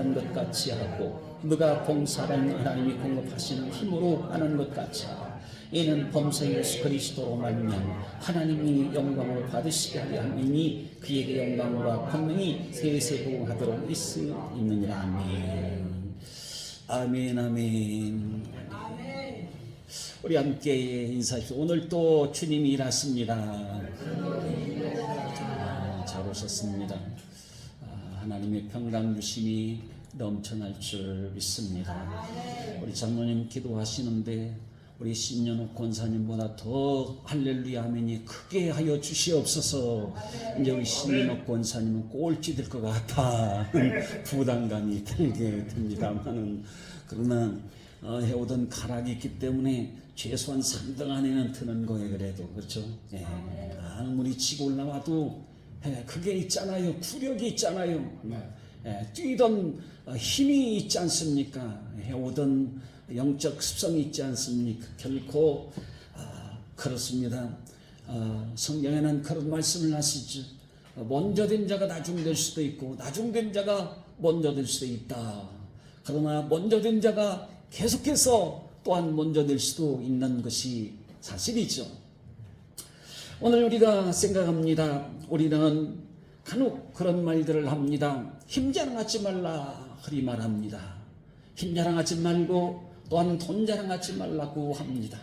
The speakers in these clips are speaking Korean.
하는 것 같이 하고 너가 봉사는 하나님이 공급하시는 힘으로 하는 것 같이 하고 이는 범사 예수 그리스도로 말미암아 하나님이 영광을 받으시게 하려 함이니 그에게 영광과 권능이 세세부하도록 있느니라. 아멘. 아멘. 아멘. 우리 함께 인사합시다. 오늘 또 주님이 일하십니다. 잘 오셨습니다. 하나님의 평강 주심이 넘쳐날 줄 믿습니다. 우리 장로님 기도하시는데 우리 신년옥 권사님보다 더 할렐루야 아멘이 크게 하여 주시옵소서. 이제 우리 신년옥 권사님은 꼴찌 될 것 같아 부담감이 들게 됩니다만은 그러나 해오던 가락이 있기 때문에 최소한 3등 안에는 드는 거예요. 그래도 그렇죠. 예. 아무리 치고 올라와도 그게 있잖아요. 구력이 있잖아요. 뛰던 힘이 있지 않습니까? 해오던 영적 습성이 있지 않습니까? 결코 그렇습니다. 성경에는 그런 말씀을 하시죠. 먼저 된 자가 나중될 수도 있고 나중된 자가 먼저 될 수도 있다. 그러나 먼저 된 자가 계속해서 또한 먼저 될 수도 있는 것이 사실이죠. 오늘 우리가 생각합니다. 우리는 간혹 그런 말들을 합니다. 힘 자랑하지 말라 그리 말합니다. 힘 자랑하지 말고 또한 돈 자랑하지 말라고 합니다.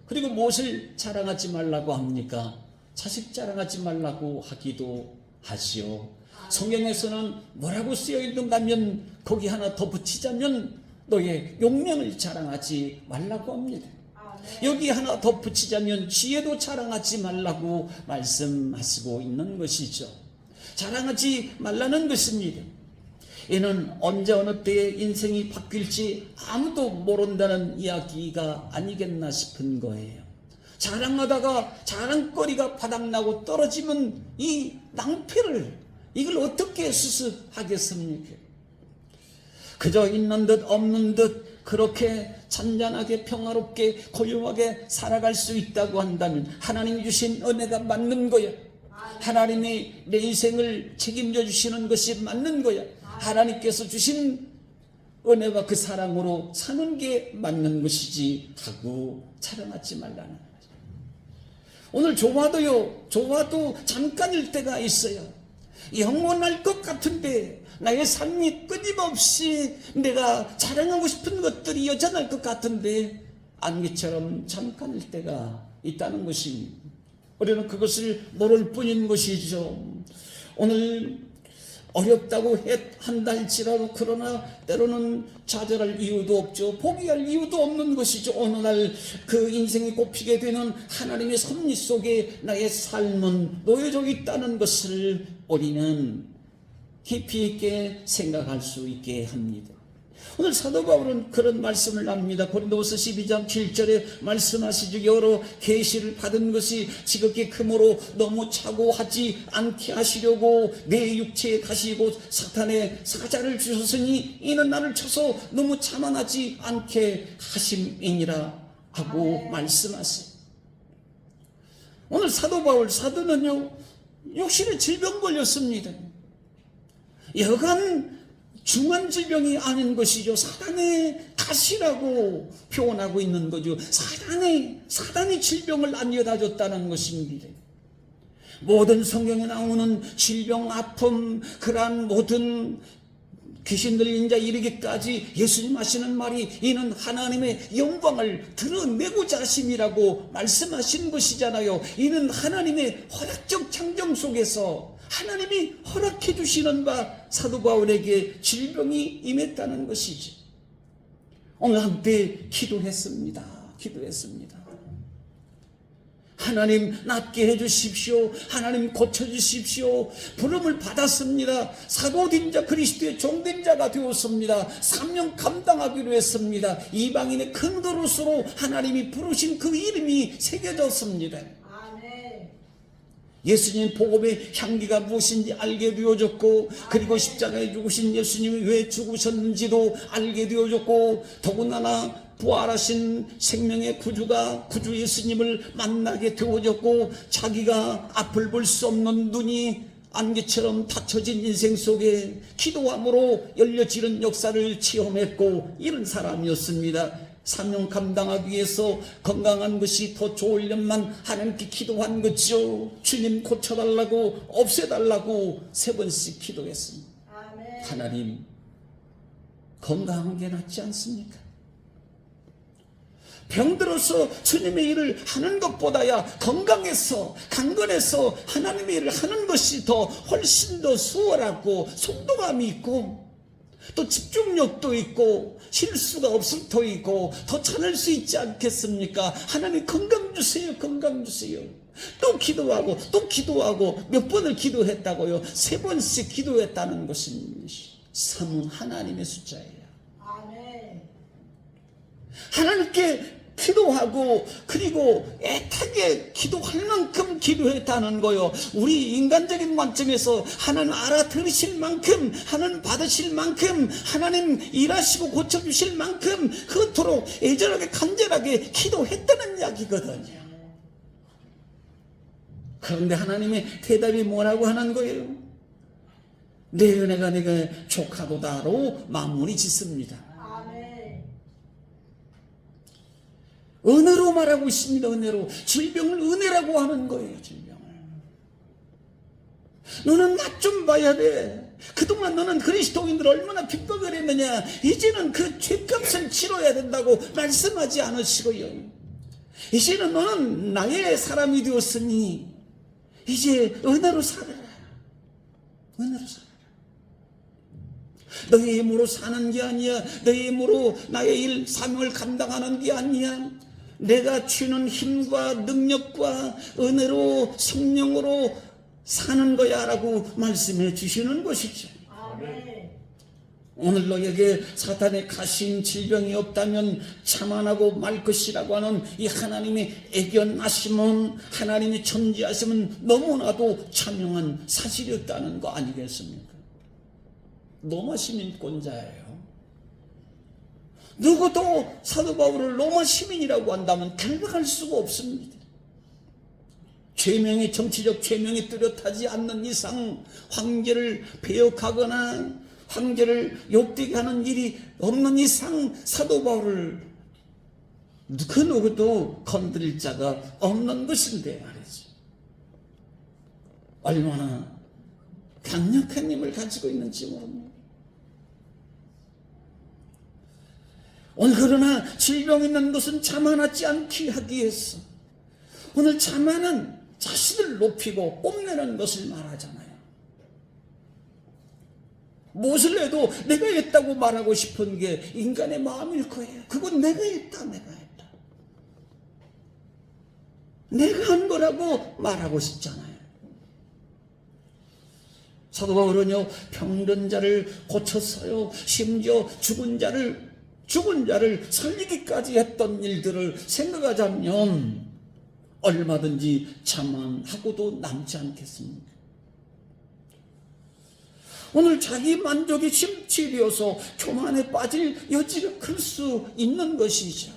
그리고 무엇을 자랑하지 말라고 합니까? 자식 자랑하지 말라고 하기도 하지요. 성경에서는 뭐라고 쓰여 있는가 하면 거기 하나 더 붙이자면 너의 용명을 자랑하지 말라고 합니다. 여기 하나 더 붙이자면 지혜도 자랑하지 말라고 말씀하시고 있는 것이죠. 자랑하지 말라는 것입니다. 이는 언제 어느 때에 인생이 바뀔지 아무도 모른다는 이야기가 아니겠나 싶은 거예요. 자랑하다가 자랑거리가 바닥나고 떨어지면 이 낭패를 이걸 어떻게 수습하겠습니까? 그저 있는 듯 없는 듯 그렇게 잔잔하게 평화롭게 고요하게 살아갈 수 있다고 한다면 하나님이 주신 은혜가 맞는 거야. 하나님이 내 인생을 책임져 주시는 것이 맞는 거야. 하나님께서 주신 은혜와 그 사랑으로 사는 게 맞는 것이지 하고 자랑하지 말라는 거죠. 오늘 좋아도 잠깐일 때가 있어요. 영원할 것 같은데 나의 삶이 끊임없이 내가 자랑하고 싶은 것들이 여전할 것 같은데 안개처럼 잠깐일 때가 있다는 것입니다. 우리는 그것을 모를 뿐인 것이죠. 오늘 어렵다고 한다 할지라도 그러나 때로는 좌절할 이유도 없죠. 포기할 이유도 없는 것이죠. 어느 날 그 인생이 꼽히게 되는 하나님의 섭리 속에 나의 삶은 놓여져 있다는 것을 우리는 깊이 있게 생각할 수 있게 합니다. 오늘 사도 바울은 그런 말씀을 합니다. 고린도후서 12장 7절에 말씀하시죠. 여러 계시를 받은 것이 지극히 크므로 너무 착오하지 않게 하시려고 내 육체에 가시고 사탄의 사자를 주셨으니 이는 나를 쳐서 너무 자만하지 않게 하심이니라 하고 말씀하세요. 오늘 사도 바울 사도는요 육신의 질병 걸렸습니다. 여간 중한 질병이 아닌 것이죠. 사단의 가시라고 표현하고 있는 거죠. 사단이 질병을 안겨다 줬다는 것입니다. 모든 성경에 나오는 질병, 아픔, 그러한 모든 귀신 들린 자 이르기까지 예수님 하시는 말이 이는 하나님의 영광을 드러내고자 하심이라고 말씀하신 것이잖아요. 이는 하나님의 허락적 창정 속에서 하나님이 허락해 주시는 바 사도 바울에게 질병이 임했다는 것이지. 오늘 함께 기도했습니다. 하나님 낫게 해주십시오. 하나님 고쳐주십시오. 부름을 받았습니다. 사도된 자 그리스도의 종된 자가 되었습니다. 사명 감당하기로 했습니다. 이방인의 큰 그릇으로 하나님이 부르신 그 이름이 새겨졌습니다. 예수님 복음의 향기가 무엇인지 알게 되어졌고 그리고 십자가에 죽으신 예수님이 왜 죽으셨는지도 알게 되어졌고 더군다나 부활하신 생명의 구주 예수님을 만나게 되어졌고 자기가 앞을 볼 수 없는 눈이 안개처럼 닫혀진 인생 속에 기도함으로 열려지는 역사를 체험했고 이런 사람이었습니다. 사명 감당하기 위해서 건강한 것이 더 좋으려면 하나님께 기도한 거죠. 주님 고쳐달라고, 없애달라고 3번씩 기도했습니다. 아멘. 하나님, 건강한 게 낫지 않습니까? 병들어서 주님의 일을 하는 것보다야 건강해서 강건해서 하나님의 일을 하는 것이 더 훨씬 더 수월하고 속도감이 있고 또 집중력도 있고 실수가 없을 터이고 더 잘할 수 있지 않겠습니까? 하나님 건강 주세요, 건강 주세요. 또 기도하고 또 기도하고 몇 번을 기도했다고요? 3번씩 기도했다는 것은 3은 하나님의 숫자예요. 아멘. 하나님께 기도하고 그리고 애타게 기도할 만큼 기도했다는 거요. 우리 인간적인 관점에서 하나님 알아들으실 만큼, 하나님 받으실 만큼, 하나님 일하시고 고쳐주실 만큼 그토록 애절하게 간절하게 기도했다는 이야기거든요. 그런데 하나님의 대답이 뭐라고 하는 거예요? 내 은혜가 내게 족하도다로 마무리 짓습니다. 은혜로 말하고 있습니다. 은혜로. 질병을 은혜라고 하는 거예요. 질병을. 너는 맛 좀 봐야 돼. 그동안 너는 그리스도인들 얼마나 핍박을 했느냐. 이제는 그 죄값을 치러야 된다고 말씀하지 않으시고요. 이제는 너는 나의 사람이 되었으니 이제 은혜로 살아라. 은혜로 살아라. 너의 힘으로 사는 게 아니야. 너의 힘으로 나의 일 사명을 감당하는 게 아니야. 내가 주는 힘과 능력과 은혜로 성령으로 사는 거야 라고 말씀해 주시는 것이죠. 아멘. 오늘 너에게 사탄의 가신 질병이 없다면 자만하고 말 것이라고 하는 이 하나님의 애견하심은, 하나님의 존재하심은 너무나도 자명한 사실이었다는 거 아니겠습니까? 로마 시민권자예요. 누구도 사도 바울을 로마 시민이라고 한다면 결박할 수가 없습니다. 죄명이, 정치적 죄명이 뚜렷하지 않는 이상 황제를 배역하거나 황제를 욕되게 하는 일이 없는 이상 사도 바울을 그 누구도 건드릴 자가 없는 것인데 말이죠. 얼마나 강력한 힘을 가지고 있는지 모릅니다. 오늘 그러나 질병 있는 것은 자만하지 않게 하기 위해서 오늘 자만은 자신을 높이고 뽐내는 것을 말하잖아요. 무엇을 해도 내가 했다고 말하고 싶은 게 인간의 마음일 거예요. 그건 내가 했다, 내가 했다. 내가 한 거라고 말하고 싶잖아요. 사도 바울은요, 병든 자를 고쳤어요. 심지어 죽은 자를 살리기까지 했던 일들을 생각하자면 얼마든지 자만하고도 남지 않겠습니까? 오늘 자기 만족이 심취되어서 교만에 빠질 여지가 클 수 있는 것이죠.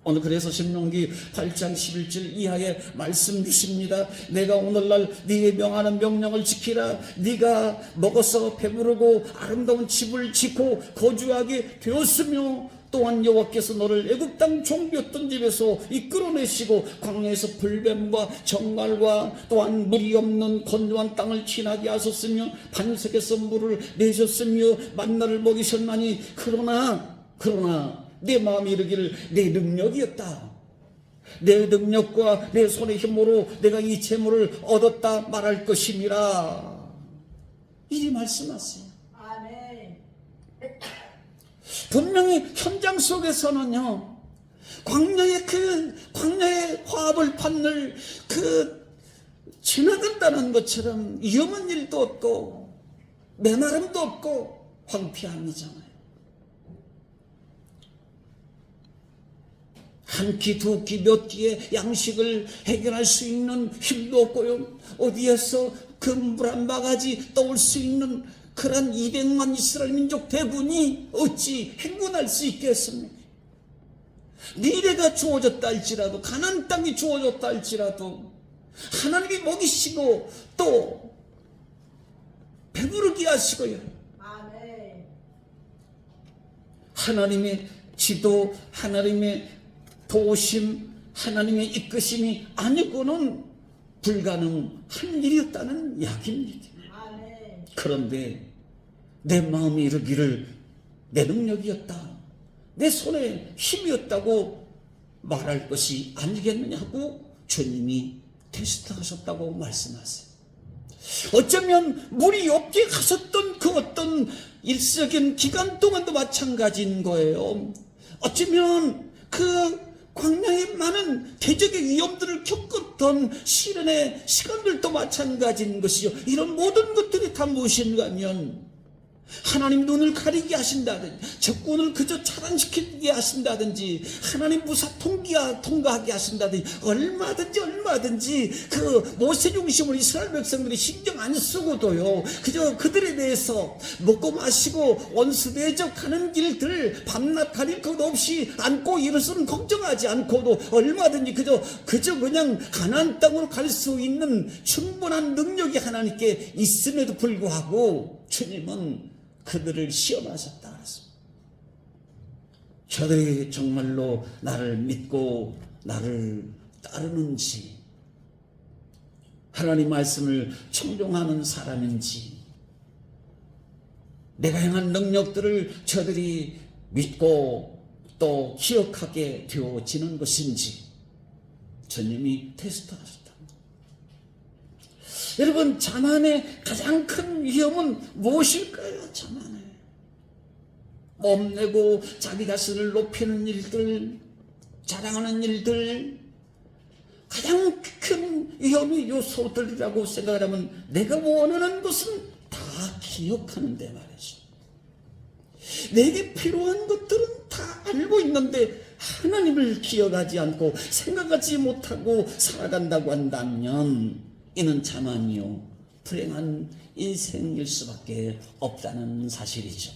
오늘 그래서 신명기 8장 11절 이하에 말씀 주십니다. 내가 오늘날 네게 명하는 명령을 지키라. 네가 먹어서 배부르고 아름다운 집을 짓고 거주하게 되었으며 또한 여호와께서 너를 애굽 땅 종되었던 집에서 이끌어내시고 광야에서 불뱀과 정갈과 또한 물이 없는 건조한 땅을 지나게 하셨으며 반석에서 물을 내셨으며 만나를 먹이셨나니 그러나 내 마음이 이르기를 내 능력이었다. 내 능력과 내 손의 힘으로 내가 이 재물을 얻었다 말할 것임이라. 이리 말씀하세요. 아멘. 분명히 현장 속에서는요, 광야의 화합을 판을 지나간다는 것처럼 위험한 일도 없고 메마름도 없고 황폐함이잖아요. 한 끼, 두 끼, 몇 끼의 양식을 해결할 수 있는 힘도 없고요. 어디에서 그 물 한 바가지 떠올 수 있는 그런 200만 이스라엘 민족 대군이 어찌 행군할 수 있겠습니까? 미래가 주어졌다 할지라도, 가나안 땅이 주어졌다 할지라도 하나님이 먹이시고 또 배부르게 하시고요. 하나님의 지도, 하나님의 도우심, 하나님의 이끄심이 아니고는 불가능한 일이었다는 이야기입니다. 그런데 내 마음이 이르기를 내 능력이었다, 내 손에 힘이었다고 말할 것이 아니겠느냐고 주님이 테스트하셨다고 말씀하세요. 어쩌면 물이 없게 가셨던 그 어떤 일시적인 기간 동안도 마찬가지인 거예요. 어쩌면 그 광야에 많은 대적의 위험들을 겪었던 시련의 시간들도 마찬가지인 것이요. 이런 모든 것들이 다 무엇인가 하면 하나님 눈을 가리게 하신다든지, 적군을 그저 차단시키게 하신다든지, 하나님 무사 통과하게 하신다든지, 얼마든지 그 모세 중심으로 이스라엘 백성들이 신경 안 쓰고도요, 그저 그들에 대해서 먹고 마시고 원수 대적하는 길들 밤낮 가릴 것 없이 안고 일어서는 걱정하지 않고도 얼마든지 그저 그냥 가나안 땅으로 갈 수 있는 충분한 능력이 하나님께 있음에도 불구하고 주님은 그들을 시험하셨다 그랬습니다. 저들이 정말로 나를 믿고 나를 따르는지, 하나님 말씀을 청종하는 사람인지, 내가 행한 능력들을 저들이 믿고 또 기억하게 되어지는 것인지 주님이 테스트하셨다. 여러분, 자만의 가장 큰 위험은 무엇일까요? 자만에 뽐내고 자기 자신을 높이는 일들, 자랑하는 일들, 가장 큰 위험의 요소들이라고 생각을 하면 내가 원하는 것은 다 기억하는데 말이죠. 내게 필요한 것들은 다 알고 있는데 하나님을 기억하지 않고 생각하지 못하고 살아간다고 한다면 이는 자만이요 불행한 인생일 수밖에 없다는 사실이죠.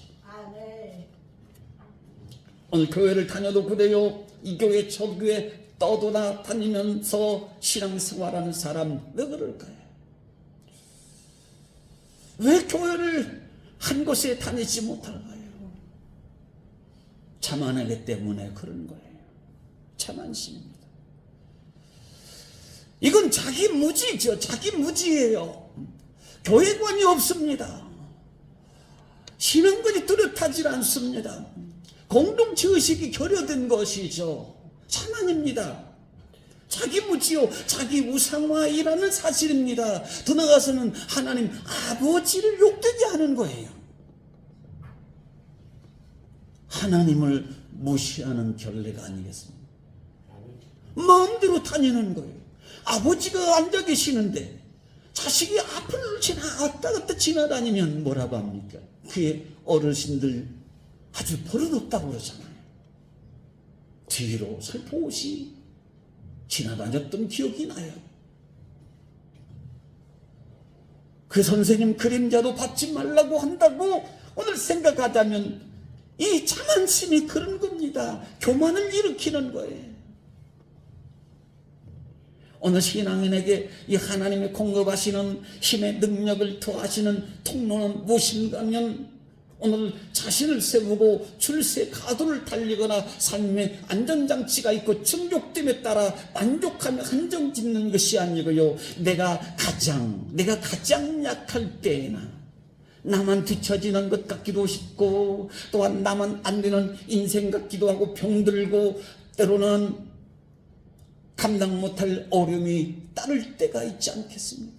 오늘 교회를 다녀도 그래요. 이 교회 저 교회 떠돌아다니면서 신앙생활하는 사람 왜 그럴까요? 왜 교회를 한 곳에 다니지 못할까요? 자만하기 때문에 그런 거예요. 자만심입니다. 이건 자기 무지죠. 자기 무지예요. 교회관이 없습니다. 신앙관이 뚜렷하지 않습니다. 공동체 의식이 결여된 것이죠. 자만입니다. 자기 무지요, 자기 우상화이라는 사실입니다. 더 나아가서는 하나님 아버지를 욕되게 하는 거예요. 하나님을 무시하는 결례가 아니겠습니까? 마음대로 다니는 거예요. 아버지가 앉아 계시는데 자식이 앞을 왔다 갔다 지나다니면 뭐라고 합니까? 그의 어르신들 아주 버릇없다고 그러잖아요. 뒤로 살포시 지나다녔던 기억이 나요. 그 선생님 그림자도 받지 말라고 한다고 오늘 생각하자면 이 자만심이 그런 겁니다. 교만을 일으키는 거예요. 오늘 신앙인에게 이 하나님이 공급하시는 힘의 능력을 더하시는 통로는 무엇인가 하면 오늘 자신을 세우고 줄세 가도를 달리거나 삶의 안전장치가 있고 충족됨에 따라 만족하며 한정 짓는 것이 아니고요. 내가 가장 약할 때에나 나만 뒤처지는 것 같기도 싶고 또한 나만 안 되는 인생 같기도 하고 병들고 때로는 감당 못할 어려움이 따를 때가 있지 않겠습니까?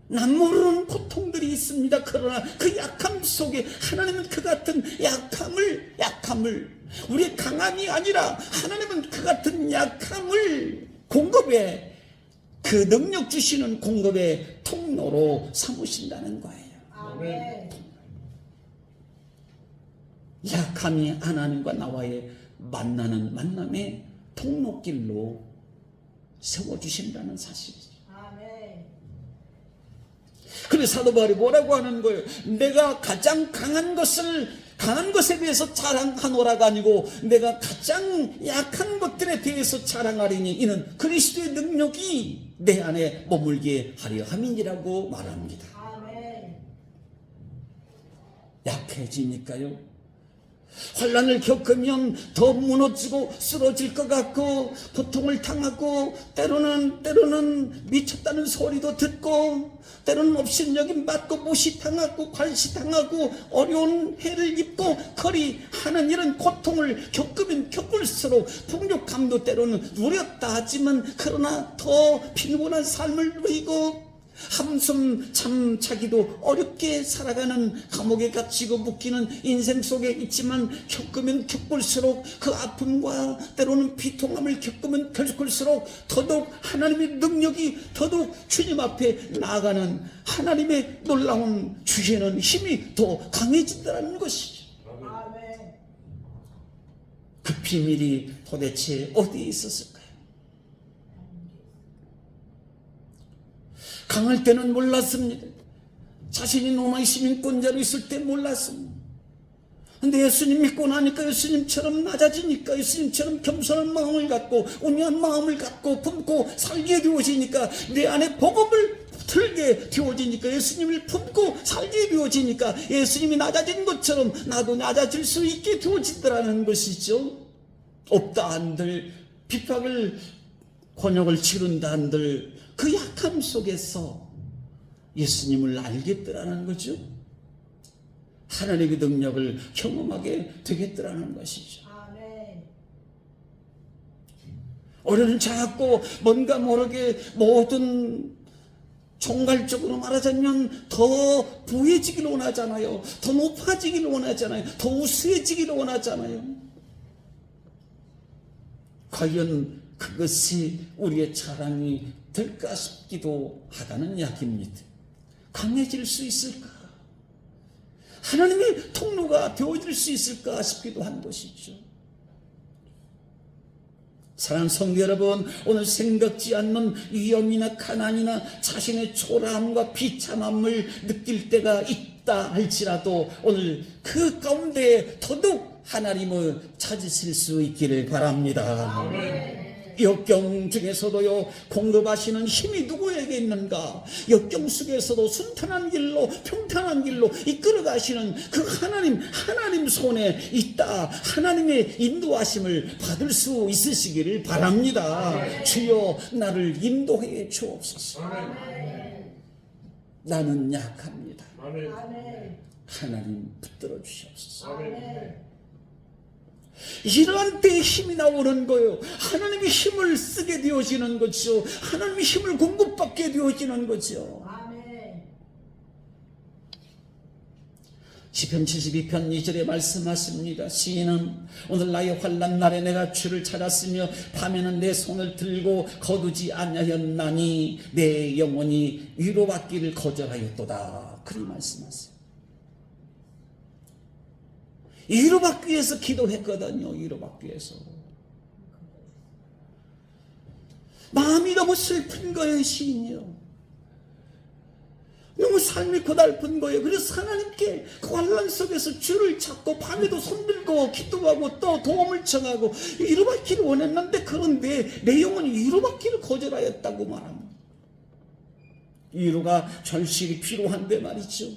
남 모르는 고통들이 있습니다. 그러나 그 약함 속에 하나님은 그 같은 약함을 우리의 강함이 아니라 하나님은 그 같은 약함을 공급에 그 능력 주시는 공급의 통로로 삼으신다는 거예요. 아멘. 약함이 하나님과 나와의 만남의 통로길로 세워주신다는 사실이죠. 아멘. 그래서 사도 바울이 뭐라고 하는 거예요? 내가 가장 강한 것을 강한 것에 대해서 자랑하노라가 아니고 내가 가장 약한 것들에 대해서 자랑하리니 이는 그리스도의 능력이 내 안에 머물게 하려 함이니라고 말합니다. 약해지니까요. 환난을 겪으면 더 무너지고 쓰러질 것 같고 고통을 당하고 때로는 미쳤다는 소리도 듣고 때로는 업신여김 받고 무시당하고 관시당하고 어려운 해를 입고 거리하는 이런 고통을 겪으면 겪을수록 풍족함도 때로는 누렸다 하지만 그러나 더 피곤한 삶을 누리고 한숨 잠자기도 어렵게 살아가는 감옥에 갇히고 묶이는 인생 속에 있지만 겪으면 겪을수록 그 아픔과 때로는 비통함을 겪으면 겪을수록 더더욱 하나님의 능력이 더더욱 주님 앞에 나아가는 하나님의 놀라운 주시는 힘이 더 강해진다는 것이죠. 그 비밀이 도대체 어디에 있었을까요? 강할 때는 몰랐습니다. 자신이 로마의 시민권자로 있을 때 몰랐습니다. 근데 예수님 믿고 나니까 예수님처럼 낮아지니까 예수님처럼 겸손한 마음을 갖고 온유한 마음을 갖고 품고 살게 되어지니까 내 안에 복음을 틀게 되어지니까 예수님을 품고 살게 되어지니까 예수님이 낮아진 것처럼 나도 낮아질 수 있게 되어진다는 것이죠. 없다 한들 핍박을 곤욕을 치른다 한들 그 약함 속에서 예수님을 알겠더라는 거죠. 하나님의 능력을 경험하게 되겠더라는 것이죠. 우리는 자꾸 뭔가 모르게 모든 총괄적으로 말하자면 더 부해지기를 원하잖아요. 더 높아지기를 원하잖아요. 더 우수해지기를 원하잖아요. 과연 그것이 우리의 자랑이 될까 싶기도 하다는 이야기입니다. 강해질 수 있을까? 하나님의 통로가 되어질 수 있을까 싶기도 한 것이죠. 사랑하는 성도 여러분, 오늘 생각지 않는 위험이나 가난이나 자신의 초라함과 비참함을 느낄 때가 있다 할지라도 오늘 그 가운데 더더욱 하나님을 찾으실 수 있기를 바랍니다. 아멘. 역경 중에서도요 공급하시는 힘이 누구에게 있는가? 역경 속에서도 순탄한 길로 평탄한 길로 이끌어 가시는 그 하나님 손에 있다. 하나님의 인도하심을 받을 수 있으시기를 바랍니다. 주여 나를 인도해 주옵소서. 나는 약합니다. 하나님 붙들어 주시옵소서. 이러한 때에 힘이 나오는 거예요. 하나님의 힘을 쓰게 되어지는 거죠. 하나님의 힘을 공급받게 되어지는 거죠. 시편 72편 2절에 말씀하십니다. 시인은 오늘 나의 환난 날에 내가 주를 찾았으며 밤에는 내 손을 들고 거두지 아니하였나니 내 영혼이 위로받기를 거절하였도다. 그리 말씀하세요. 위로받기 위해서 기도했거든요. 위로받기 위해서. 마음이 너무 슬픈 거예요. 시인이요. 너무 삶이 고달픈 거예요. 그래서 하나님께 그 환난 속에서 주를 찾고 밤에도 손들고 기도하고 또 도움을 청하고 위로받기를 원했는데 그런데 내 영혼이 위로받기를 거절하였다고 말합니다. 위로가 절실히 필요한데 말이죠.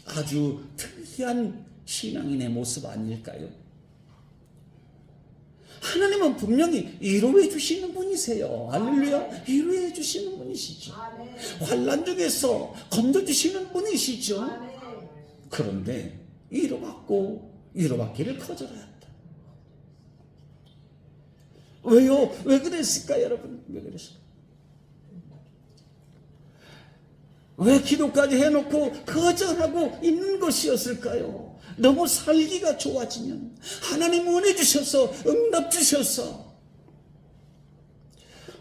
아주 특이한 신앙인의 모습 아닐까요? 하나님은 분명히 위로해 주시는 분이세요. 할렐루야. 위로해 주시는 분이시죠. 환난 중에서 건져주시는 분이시죠. 그런데 위로받기를 거절하였다. 왜요? 왜 그랬을까요, 여러분? 왜 그랬을까요? 왜 기도까지 해놓고 거절하고 있는 것이었을까요? 너무 살기가 좋아지면 하나님 은혜 주셔서 응답 주셔서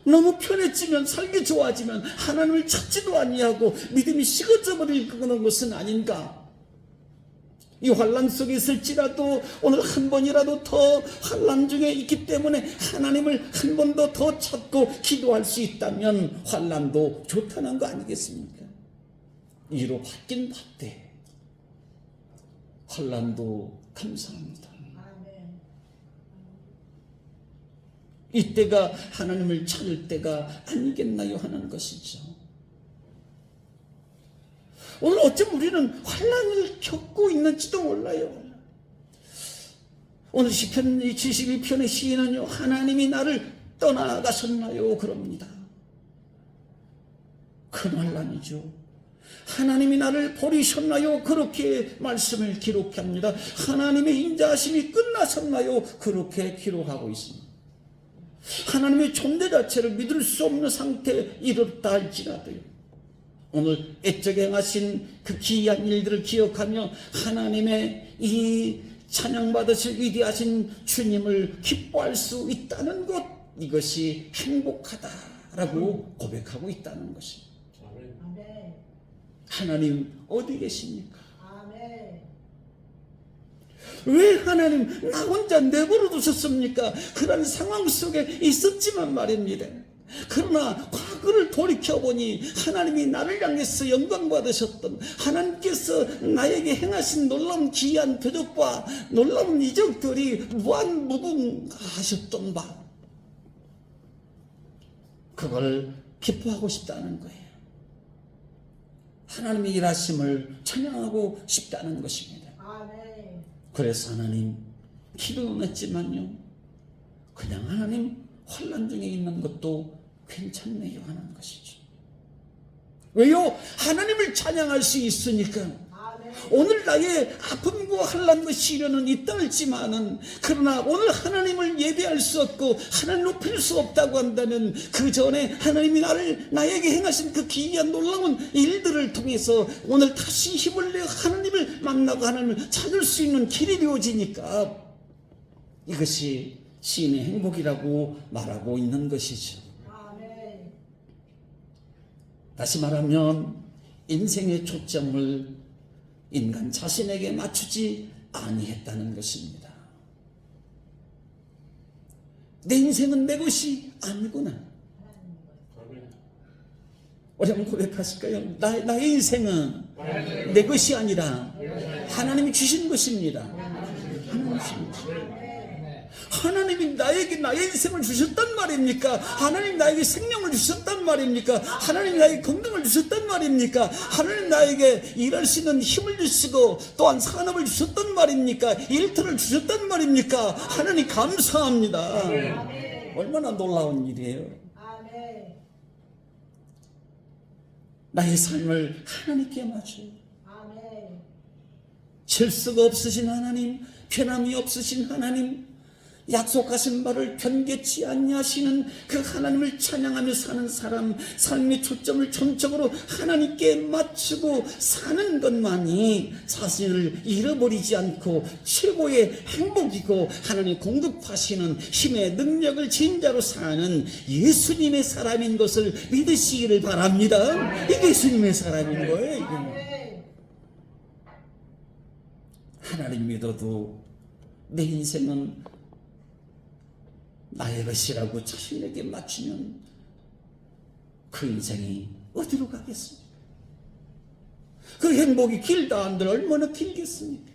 너무 편해지면 살기 좋아지면 하나님을 찾지도 아니하고 믿음이 식어져 버릴 그런 것은 아닌가? 이 환난 속에 있을지라도 오늘 한 번이라도 더 환난 중에 있기 때문에 하나님을 한 번 더 찾고 기도할 수 있다면 환난도 좋다는 거 아니겠습니까? 위로 받긴 받되 환난도 감사합니다. 이때가 하나님을 찾을 때가 아니겠나요 하는 것이죠. 오늘 어쩜 우리는 환난을 겪고 있는지도 몰라요. 오늘 시편 72편의 시인은요, 하나님이 나를 떠나가셨나요? 그럽니다. 큰 환난이죠. 하나님이 나를 버리셨나요? 그렇게 말씀을 기록합니다. 하나님의 인자하심이 끝나셨나요? 그렇게 기록하고 있습니다. 하나님의 존재 자체를 믿을 수 없는 상태에 이르렀다 할지라도요, 오늘 애적에 행하신 그 기이한 일들을 기억하며 하나님의 이 찬양받으실 위대하신 주님을 기뻐할 수 있다는 것, 이것이 행복하다라고 고백하고 있다는 것입니다. 하나님 어디 계십니까? 왜 하나님 나 혼자 내버려 두셨습니까? 그런 상황 속에 있었지만 말입니다. 그러나 과거를 돌이켜보니 하나님이 나를 향해서 영광 받으셨던, 하나님께서 나에게 행하신 놀라운 기이한 표적과 놀라운 이적들이 무한무궁하셨던 바, 그걸 기뻐하고 싶다는 거예요. 하나님의 일하심을 찬양하고 싶다는 것입니다. 그래서 하나님 기도는 했지만요, 그냥 하나님 환난 중에 있는 것도 괜찮네요 하는 것이죠. 왜요? 하나님을 찬양할 수 있으니까. 오늘 나의 아픔과 환난과 시련은 있다 할지만은, 그러나 오늘 하나님을 예배할 수 없고 하나님 높일 수 없다고 한다면, 그 전에 하나님이 나에게 행하신 그 기이한 놀라운 일들을 통해서 오늘 다시 힘을 내어 하나님을 만나고 하나님을 찾을 수 있는 길이 되어지니까, 이것이 시인의 행복이라고 말하고 있는 것이죠. 다시 말하면 인생의 초점을 인간 자신에게 맞추지 아니했다는 것입니다. 내 인생은 내 것이 아니구나. 우리 한번 고백하실까요? 나의 인생은 내 것이 아니라 하나님이 주신 것입니다. 하나님이 주신 것입니다. 하나님이 나에게 나의 인생을 주셨단 말입니까? 하나님 나에게 생명을 주셨단 말입니까? 하나님 나에게 건강을 주셨단 말입니까? 하나님 나에게 일할 수 있는 힘을 주시고 또한 산업을 주셨단 말입니까? 일터를 주셨단 말입니까? 하나님 감사합니다. 얼마나 놀라운 일이에요. 나의 삶을 하나님께 맞춰요. 실수가 없으신 하나님, 변함이 없으신 하나님, 약속하신 바를 변개치 아니하시는 그 하나님을 찬양하며 사는 사람, 삶의 초점을 전적으로 하나님께 맞추고 사는 것만이 자신을 잃어버리지 않고 최고의 행복이고, 하나님 공급하시는 힘의 능력을 진짜로 사는 예수님의 사람인 것을 믿으시기를 바랍니다. 이게 예수님의 사람인 거예요. 이게. 하나님 믿어도 내 인생은 나의 것이라고 자신에게 맞추면 그 인생이 어디로 가겠습니까? 그 행복이 길다 한들 얼마나 길겠습니까?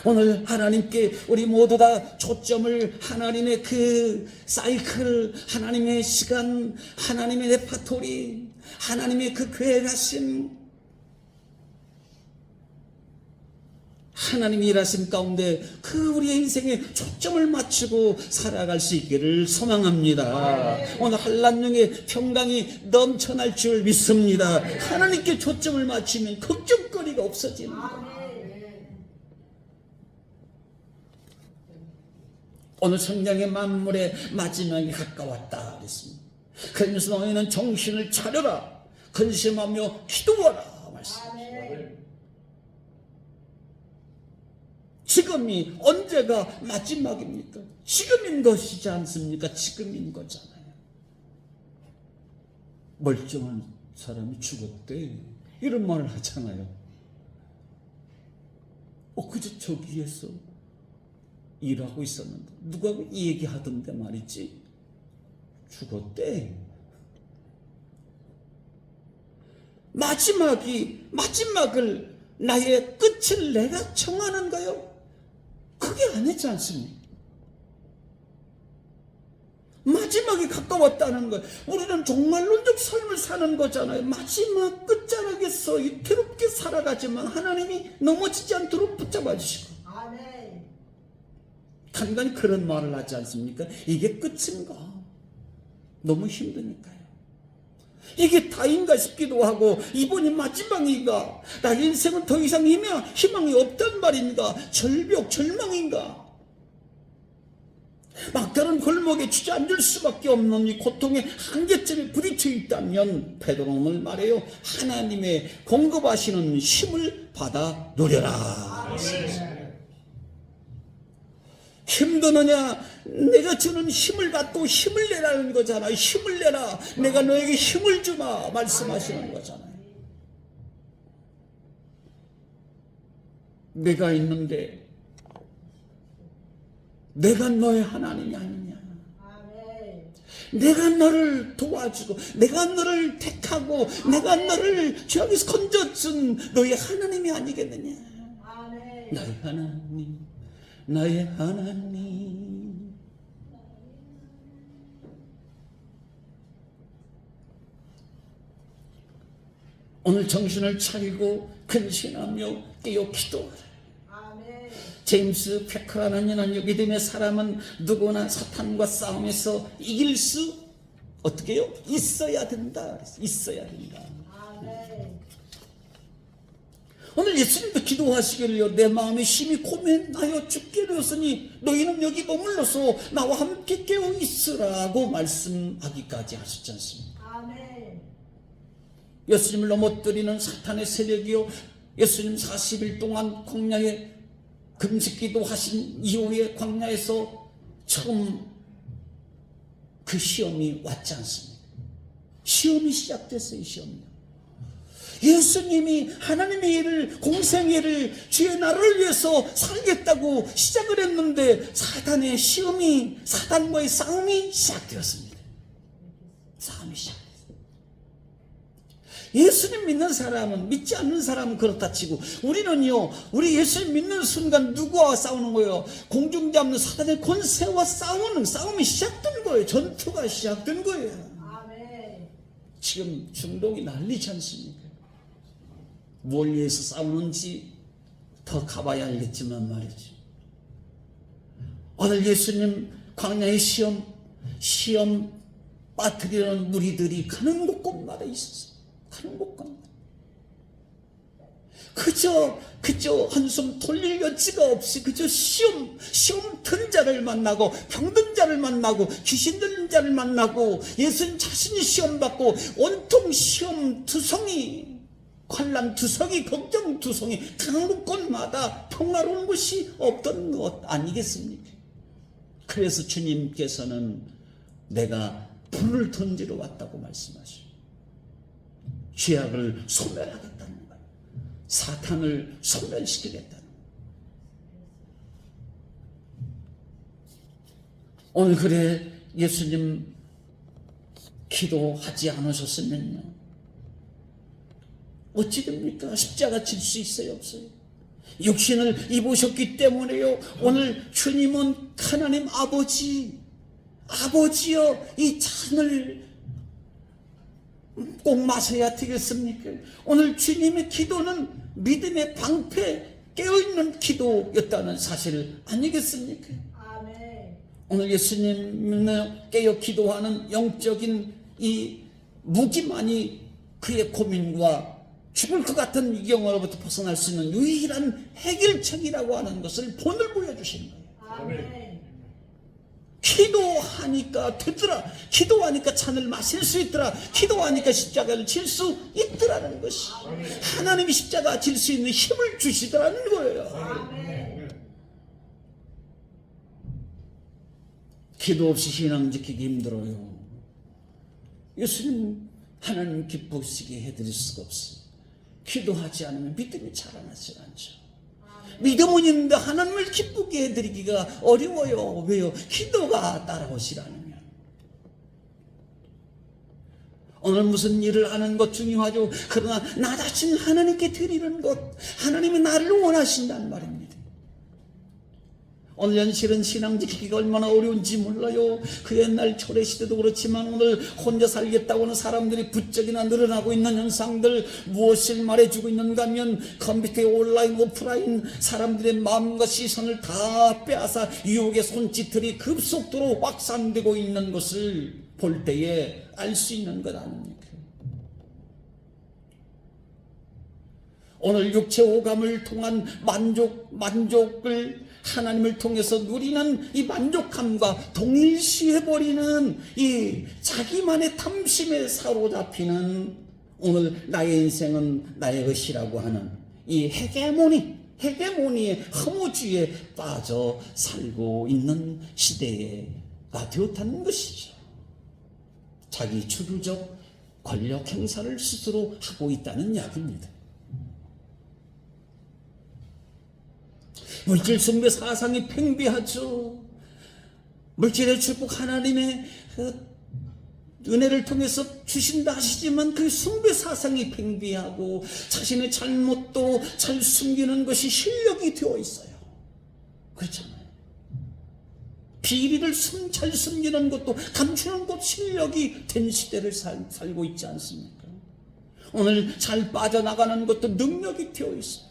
오늘 하나님께 우리 모두 다 초점을, 하나님의 그 사이클, 하나님의 시간, 하나님의 레파토리, 하나님의 그 계획하심, 하나님이 일하신 가운데 그 우리의 인생에 초점을 맞추고 살아갈 수 있기를 소망합니다. 오늘 환난 중에 평강이 넘쳐날 줄 믿습니다. 하나님께 초점을 맞추면 걱정거리가 없어집니다. 오늘 성경의 만물의 마지막이 가까웠다 그랬습니다. 그러면서 너희는 정신을 차려라, 근심하며 기도하라 말씀하셨습니다. 지금이 언제가 마지막입니까? 지금인 것이지 않습니까? 지금인 거잖아요. 멀쩡한 사람이 죽었대, 이런 말을 하잖아요. 그저 저기에서 일하고 있었는데 누가 이 얘기 하던데 말이지, 죽었대. 마지막을 나의 끝을 내가 정하는가요? 그게 아니지 않습니까? 마지막이 가까웠다는 거예요. 우리는 종말론적 삶을 사는 거잖아요. 마지막 끝자락에서 위태롭게 살아가지만 하나님이 넘어지지 않도록 붙잡아 주시고, 아멘. 간간히 그런 말을 하지 않습니까? 이게 끝인가? 너무 힘드니까요. 이게 다인가 싶기도 하고, 이번이 마지막인가? 나의 인생은 더 이상 희망이 없단 말인가? 절벽, 절망인가? 막다른 골목에 주저앉을 수밖에 없는 이 고통의 한계점에 부딪혀 있다면 베드로는 말해요. 하나님의 공급하시는 힘을 받아 누려라. 힘드느냐? 내가 주는 힘을 받고 힘을 내라는 거잖아요. 힘을 내라. 내가 너에게 힘을 주마 말씀하시는 거잖아요. 내가 있는데 내가 너의 하나님이 아니냐? 아멘. 내가 너를 도와주고 내가 너를 택하고 내가 너를 죄악에서 건져준 너의 하나님이 아니겠느냐? 아멘. 나의 하나님, 나의 하나님. 오늘 정신을 차리고 근신하며 깨어 기도하라. 아멘. 제임스 페커라는 이 믿음의 사람은 누구나 사탄과 싸움에서 이길 수 어떻게 해요? 있어야 된다. 있어야 된다. 아멘. 오늘 예수님도 기도하시기를요. 내 마음에 심히 고민하여 죽게 되었으니 너희는 여기 머물러서 나와 함께 깨어 있으라고 말씀하기까지 하셨지 않습니까? 아멘. 예수님을 넘어뜨리는 사탄의 세력이요. 예수님 40일 동안 광야에 금식기도 하신 이후에 광야에서 처음 그 시험이 왔지 않습니까? 시험이 시작됐어요. 시험이. 예수님이 하나님의 일을, 공생의 일을 주의 나라를 위해서 살겠다고 시작을 했는데 사단의 시험이, 사단과의 싸움이 시작되었습니다. 싸움이 시작됐어요. 예수님 믿는 사람은, 믿지 않는 사람은 그렇다 치고, 우리는요, 우리 예수님 믿는 순간 누구와 싸우는 거예요? 공중 잡는 사단의 권세와 싸움이 시작된 거예요. 전투가 시작된 거예요. 아멘. 지금 중동이 난리지 않습니까? 뭘 위해서 싸우는지 더 가봐야 알겠지만 말이죠. 오늘 예수님 광야의 시험 빠뜨리는 무리들이 가는 곳곳마다 있었어요. 가는 곳곳마다. 그저 한숨 돌릴 여지가 없이 그저 시험 든 자를 만나고 병든 자를 만나고 귀신 들린 자를 만나고 예수님 자신이 시험받고 온통 시험 투성이, 환난 투성이, 걱정 투성이, 가는 곳곳마다 평화로운 곳이 없던 것 아니겠습니까? 그래서 주님께서는 내가 불을 던지러 왔다고 말씀하시고 죄악을 소멸하겠다는 거예요. 사탄을 소멸시키겠다는 거예요. 오늘 그래 예수님 기도하지 않으셨으면요, 어찌 됩니까? 십자가 질 수 있어요, 없어요? 육신을 입으셨기 때문에요. 오늘 주님은 하나님 아버지여 이 잔을 꼭 마셔야 되겠습니까? 오늘 주님의 기도는 믿음의 방패, 깨어있는 기도였다는 사실 아니겠습니까? 아멘. 오늘 예수님을 깨어 기도하는 영적인 이 무기만이 그의 고민과 죽을 것 같은 위경으로부터 벗어날 수 있는 유일한 해결책이라고 하는 것을 본을 보여주신 거예요. 아멘. 기도하니까 되더라. 기도하니까 잔을 마실 수 있더라. 기도하니까 십자가를 질 수 있더라는 것이, 하나님이 십자가 질 수 있는 힘을 주시더라는 거예요. 아멘. 기도 없이 신앙 지키기 힘들어요. 예수님 하나님 기쁘시게 해드릴 수가 없어요. 기도하지 않으면 믿음이 자라나지 않죠. 믿음은 있는데 하나님을 기쁘게 해드리기가 어려워요. 왜요? 기도가 따라오질 않으면. 오늘 무슨 일을 하는 것 중요하죠. 그러나 나 자신 하나님께 드리는 것, 하나님이 나를 원하신단 말입니다. 오늘 현실은 신앙 지키기가 얼마나 어려운지 몰라요. 그 옛날 초래시대도 그렇지만 오늘 혼자 살겠다고 하는 사람들이 부쩍이나 늘어나고 있는 현상들, 무엇을 말해주고 있는가 하면 컴퓨터에 온라인 오프라인 사람들의 마음과 시선을 다 빼앗아 유혹의 손짓들이 급속도로 확산되고 있는 것을 볼 때에 알 수 있는 것 아닙니까? 오늘 육체 오감을 통한 만족을 하나님을 통해서 누리는 이 만족감과 동일시해버리는 이 자기만의 탐심에 사로잡히는 오늘 나의 인생은 나의 것이라고 하는 이 헤게모니의 허무주의에 빠져 살고 있는 시대가 되었다는 것이죠. 자기 주류적 권력 행사를 스스로 하고 있다는 이야기입니다. 물질 숭배 사상이 팽배하죠. 물질의 축복 하나님의 은혜를 통해서 주신다 하시지만 그 숭배 사상이 팽배하고 자신의 잘못도 잘 숨기는 것이 실력이 되어 있어요. 그렇잖아요. 비리를 잘 숨기는 것도 감추는 것 실력이 된 시대를 살고 있지 않습니까? 오늘 잘 빠져나가는 것도 능력이 되어 있어요.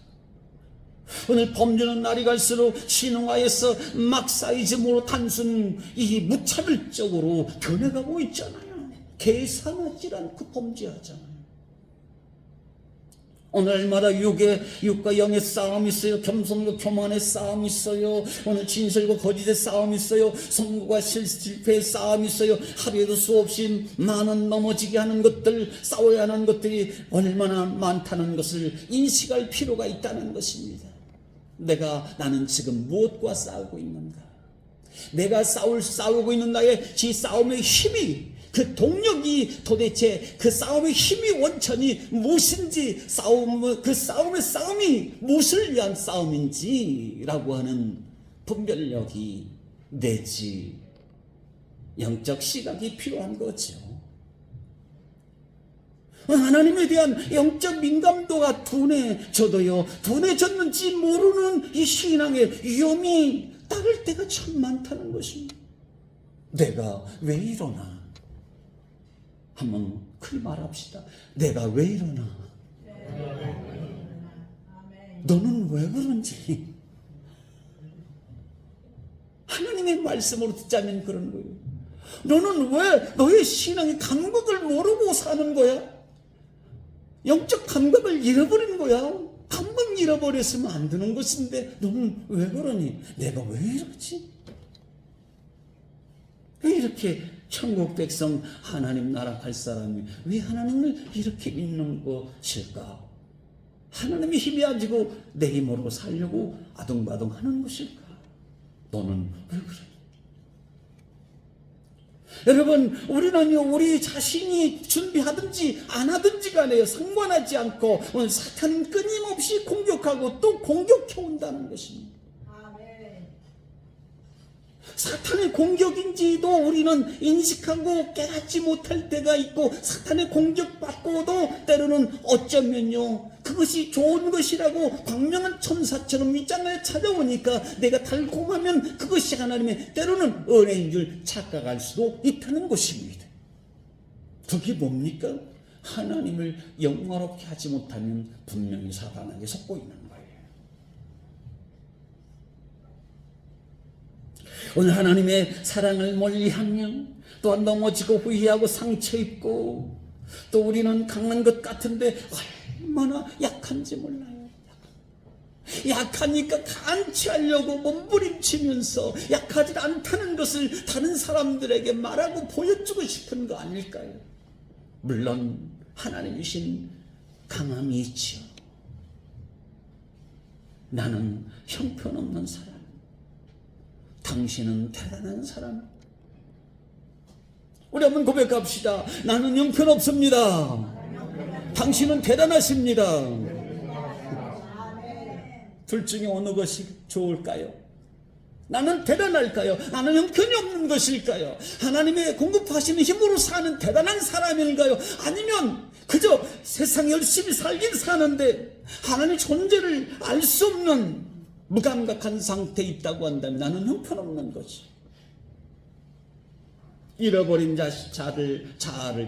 오늘 범죄는 날이 갈수록 신흥화에서 막사이즘으로 단순 이 무차별적으로 변해가고 있잖아요. 계산하지 않고 범죄하잖아요. 오늘마다 육과 영의 싸움이 있어요. 겸손과 교만의 싸움이 있어요. 오늘 진실과 거짓의 싸움이 있어요. 성공과 실패의 싸움이 있어요. 하루에도 수없이 많은 넘어지게 하는 것들, 싸워야 하는 것들이 얼마나 많다는 것을 인식할 필요가 있다는 것입니다. 나는 지금 무엇과 싸우고 있는가? 내가 싸우고 있는 나의 이 싸움의 힘이, 그 동력이 도대체 그 싸움의 힘이 원천이 무엇인지, 그 싸움의 싸움이 무엇을 위한 싸움인지라고 하는 분별력이 내지 영적 시각이 필요한 거죠. 하나님에 대한 영적 민감도가 둔해졌는지 모르는 이 신앙의 위험이 따를 때가 참 많다는 것입니다. 내가 왜 이러나? 한번 크게 말합시다. 내가 왜 이러나? 너는 왜 그런지? 하나님의 말씀으로 듣자면 그런 거예요. 너는 왜 너의 신앙의 감각을 모르고 사는 거야? 영적 감각을 잃어버린 거야. 감각 잃어버렸으면 안 되는 것인데 너는 왜 그러니? 내가 왜 이러지? 왜 이렇게 천국 백성 하나님 나라 갈 사람이 왜 하나님을 이렇게 믿는 것일까? 하나님의 힘이 아니고 내 힘으로 살려고 아둥바둥 하는 것일까? 너는 왜 그래? 여러분, 우리 자신이 준비하든지 안 하든지 간에 상관하지 않고 오늘 사탄은 끊임없이 공격하고 또 공격해온다는 것입니다. 사탄의 공격인지도 우리는 인식하고 깨닫지 못할 때가 있고, 사탄의 공격받고도 때로는 어쩌면요 그것이 좋은 것이라고 광명한 천사처럼 이 땅에 찾아오니까 내가 달콤하면 그것이 하나님의 때로는 은혜인 줄 착각할 수도 있다는 것입니다. 그게 뭡니까? 하나님을 영화롭게 하지 못하면 분명히 사단에게 속고 있는 거예요. 오늘 하나님의 사랑을 멀리하며 또한 넘어지고 후회하고 상처 입고 또 우리는 강한 것 같은데 얼마나 약한지 몰라요. 약하니까 간취하려고 몸부림치면서 약하지 않다는 것을 다른 사람들에게 말하고 보여주고 싶은 거 아닐까요? 물론 하나님이신 강함이 있죠. 나는 형편없는 사람, 당신은 대단한 사람. 우리 한번 고백합시다. 나는 형편없습니다. 당신은 대단하십니다. 둘 중에 어느 것이 좋을까요? 나는 대단할까요? 나는 형편이 없는 것일까요? 하나님의 공급하시는 힘으로 사는 대단한 사람일까요? 아니면 그저 세상 열심히 살긴 사는데 하나님의 존재를 알 수 없는 무감각한 상태에 있다고 한다면 나는 형편없는 거지. 잃어버린 자를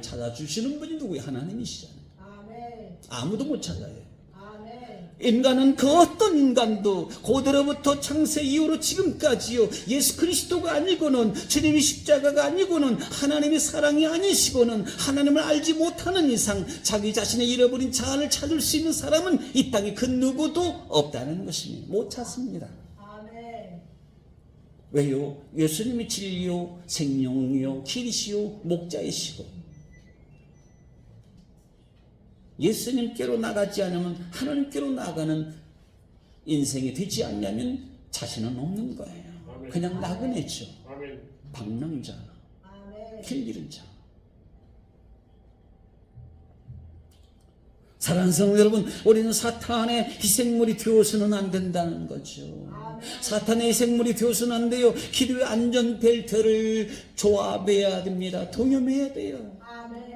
찾아주시는 분이 누구예요? 하나님이시잖아요. 아멘. 아무도 못 찾아요. 아멘. 인간은 그 어떤 인간도 고대로부터 창세 이후로 지금까지요, 예수 그리스도가 아니고는, 주님이 십자가가 아니고는, 하나님의 사랑이 아니시고는, 하나님을 알지 못하는 이상 자기 자신의 잃어버린 자아를 찾을 수 있는 사람은 이 땅에 그 누구도 없다는 것입니다. 못 찾습니다. 아멘. 왜요? 예수님이 진리요 생명이요 길이시요 목자이시고, 예수님께로 나가지 않으면 하나님께로 나가는 인생이 되지 않냐면 자신은 없는 거예요. 아멘. 그냥 나그네죠. 아멘. 방랑자, 아멘. 길 잃은 자. 사랑하는 성도 여러분, 우리는 사탄의 희생물이 되어서는 안 된다는 거죠. 사탄의 희생물이 되어서는 안 돼요. 기도의 안전벨트를 조합해야 됩니다. 동염해야 돼요. 아멘.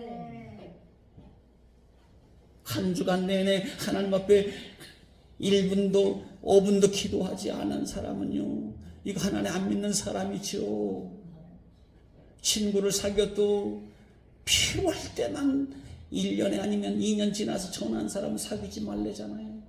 한 주간 내내 하나님 앞에 1분도 5분도 기도하지 않은 사람은요, 이거 하나님 안 믿는 사람이죠. 친구를 사귀어도 필요할 때만 1년에 아니면 2년 지나서 전화한 사람은 사귀지 말래잖아요.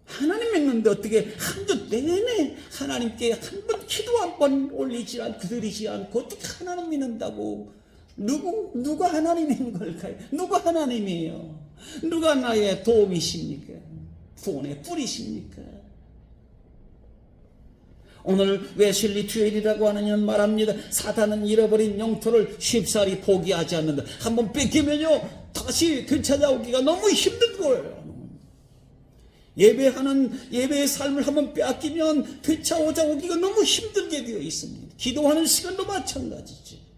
하나님 믿는데 어떻게 한 주 내내 하나님께 한 번 기도 한 번 올리지 않고 드리지 않고 어떻게 하나님 믿는다고? 누가 하나님인 걸까요? 누가 하나님이에요? 누가 나의 도움이십니까? 구원의 뿌리십니까? 오늘 웨슬리 듀엘이라고 하는 이는 말합니다. 사탄은 잃어버린 영토를 쉽사리 포기하지 않는다. 한번 뺏기면요, 다시 되찾아오기가 너무 힘든 거예요. 예배의 삶을 한번 빼앗기면 되찾아오기가 너무 힘들게 되어 있습니다. 기도하는 시간도 마찬가지죠.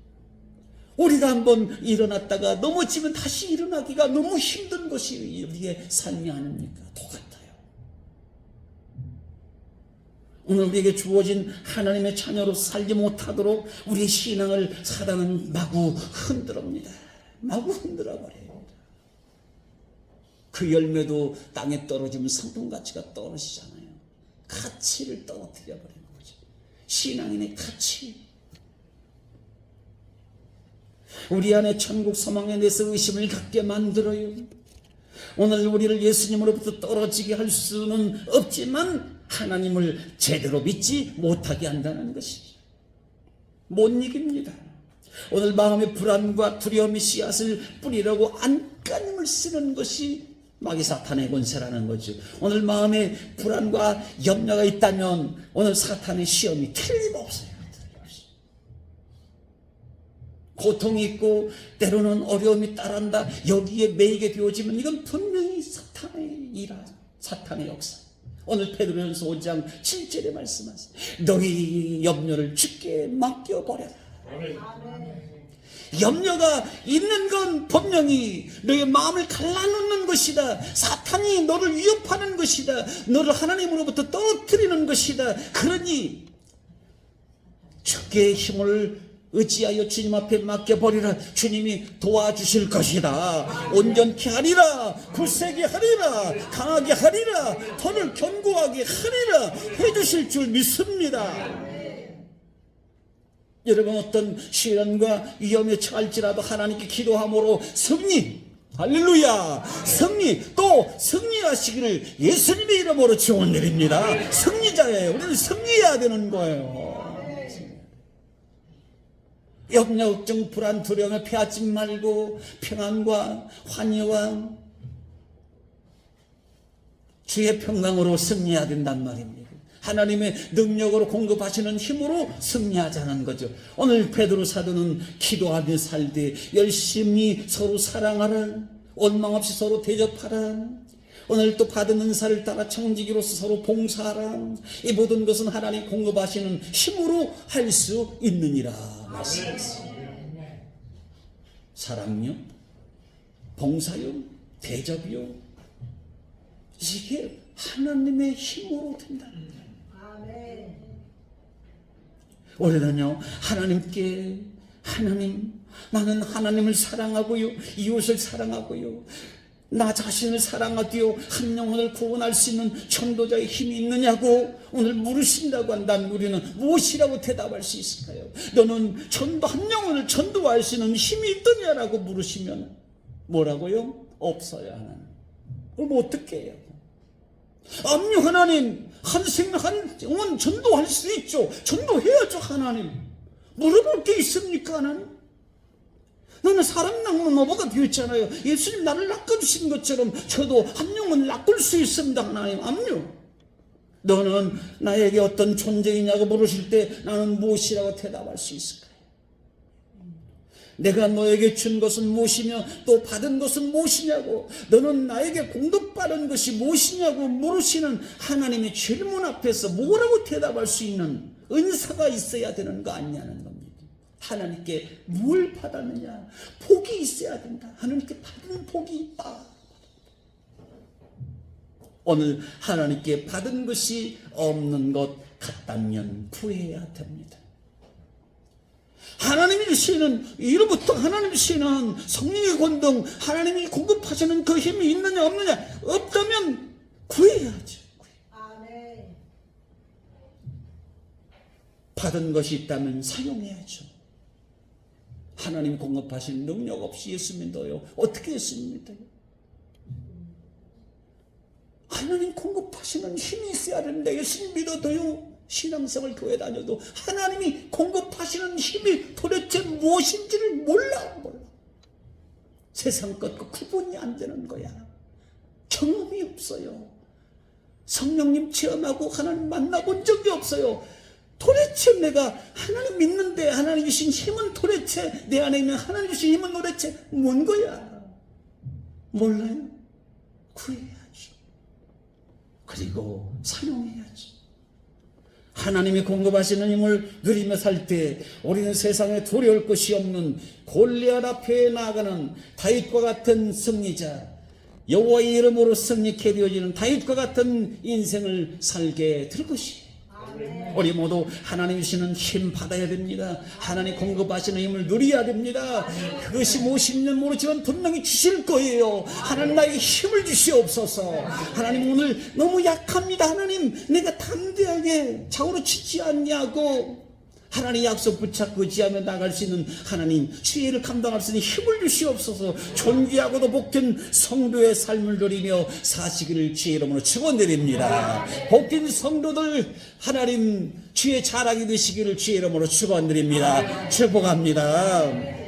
우리가 한번 일어났다가 넘어지면 다시 일어나기가 너무 힘든 것이 우리의 삶이 아닙니까? 똑같아요. 오늘 우리에게 주어진 하나님의 자녀로 살지 못하도록 우리의 신앙을 사단은 마구 흔들어버립니다. 마구 흔들어버려요. 그 열매도 땅에 떨어지면 성품 가치가 떨어지잖아요. 가치를 떨어뜨려 버리는 거죠. 신앙인의 가치. 우리 안에 천국 소망에 대해서 의심을 갖게 만들어요. 오늘 우리를 예수님으로부터 떨어지게 할 수는 없지만 하나님을 제대로 믿지 못하게 한다는 것이죠. 못 이깁니다. 오늘 마음의 불안과 두려움의 씨앗을 뿌리려고 안간힘을 쓰는 것이 마귀 사탄의 권세라는 거죠. 오늘 마음에 불안과 염려가 있다면 오늘 사탄의 시험이 틀림없어요. 고통이 있고 때로는 어려움이 따른다. 여기에 매이게 되어지면 이건 분명히 사탄의 일이라, 사탄의 역사. 오늘 베드로전서 5장 7절에 말씀하세요. 너희 염려를 주께 맡겨버려라. 아멘. 염려가 있는 건 분명히 너의 마음을 갈라놓는 것이다. 사탄이 너를 위협하는 것이다. 너를 하나님으로부터 떨어뜨리는 것이다. 그러니 주께 힘을 의지하여 주님 앞에 맡겨버리라. 주님이 도와주실 것이다. 온전케 하리라. 굳세게 하리라. 강하게 하리라. 더를 견고하게 하리라. 해주실 줄 믿습니다. 여러분, 어떤 시련과 위험에 처할지라도 하나님께 기도함으로 승리, 할렐루야, 승리, 또 승리하시기를 예수님의 이름으로 축원드립니다. 승리자예요. 우리는 승리해야 되는 거예요. 염려, 걱정, 불안, 두려움을 피하지 말고 평안과 환희와 주의 평강으로 승리해야 된단 말입니다. 하나님의 능력으로 공급하시는 힘으로 승리하자는 거죠. 오늘 베드로 사도는 기도하며 살되 열심히 서로 사랑하라. 원망 없이 서로 대접하라. 오늘 또 받은 은사를 따라 청지기로서 서로 봉사하라. 이 모든 것은 하나님 공급하시는 힘으로 할 수 있느니라 말씀했습니다. 사랑요, 봉사요, 대접이요, 이게 하나님의 힘으로 된다는 거예요. 아멘. 우리는요, 하나님, 나는 하나님을 사랑하고요, 이웃을 사랑하고요, 나 자신을 사랑하디요, 한 영혼을 구원할 수 있는 전도자의 힘이 있느냐고 오늘 물으신다고 한다면 우리는 무엇이라고 대답할 수 있을까요? 너는 한 영혼을 전도할 수 있는 힘이 있더냐라고 물으시면 뭐라고요? 없어요, 하나님. 그럼 어떻게 해요? 압류 하나님, 한 영혼 전도할 수 있죠. 전도해야죠, 하나님. 물어볼 게 있습니까, 하나님? 너는 사람 낚는 어부가 되었잖아요. 예수님 나를 낚아주신 것처럼 저도 한 영혼 낚을 수 있습니다, 하나님. 압류. 너는 나에게 어떤 존재이냐고 물으실 때 나는 무엇이라고 대답할 수 있을까요? 내가 너에게 준 것은 무엇이며 또 받은 것은 무엇이냐고, 너는 나에게 공급받은 것이 무엇이냐고 물으시는 하나님의 질문 앞에서 뭐라고 대답할 수 있는 은사가 있어야 되는 거 아니냐는 겁니다. 하나님께 뭘 받았느냐, 복이 있어야 된다. 하나님께 받은 복이 있다. 오늘 하나님께 받은 것이 없는 것 같다면 구해야 됩니다. 하나님이 주시는, 이로부터 하나님이 주시는 성령의 권능, 하나님이 공급하시는 그 힘이 있느냐 없느냐, 없다면 구해야죠. 아멘. 받은 것이 있다면 사용해야죠. 하나님 공급하신 능력 없이 예수 믿어요. 어떻게 예수 믿어요? 하나님 공급하시는 힘이 있어야 되는데 예수 믿어도요, 신앙생활 교회 다녀도 하나님이 공급하시는 힘이 도대체 무엇인지를 몰라. 세상 것과 구분이 안 되는 거야. 경험이 없어요. 성령님 체험하고 하나님 만나본 적이 없어요. 도대체 내가 하나님 믿는데 하나님 주신 힘은 도대체, 내 안에 있는 하나님 주신 힘은 도대체 뭔 거야? 몰라요. 구해야죠. 그리고 사용해야죠. 하나님이 공급하시는 힘을 누리며 살 때 우리는 세상에 두려울 것이 없는 골리앗 앞에 나아가는 다윗과 같은 승리자, 여호와의 이름으로 승리케 되어지는 다윗과 같은 인생을 살게 될 것이에요. 우리 모두 하나님 주시는 힘 받아야 됩니다. 하나님 공급하시는 힘을 누려야 됩니다. 그것이 무엇인지는 모르지만 분명히 주실 거예요. 하나님 나에게 힘을 주시옵소서. 하나님 오늘 너무 약합니다. 하나님 내가 담대하게 좌우로 치지 않냐고 하나님 약속 붙잡고 의지하며 나갈 수 있는 하나님, 주의를 감당할 수 있는 힘을 주시옵소서. 존귀하고도 복된 성도의 삶을 누리며 사시기를 주의 이름으로 축원드립니다. 복된 성도들 하나님 주의 자랑이 되시기를 주의 이름으로 축원드립니다. 축복합니다.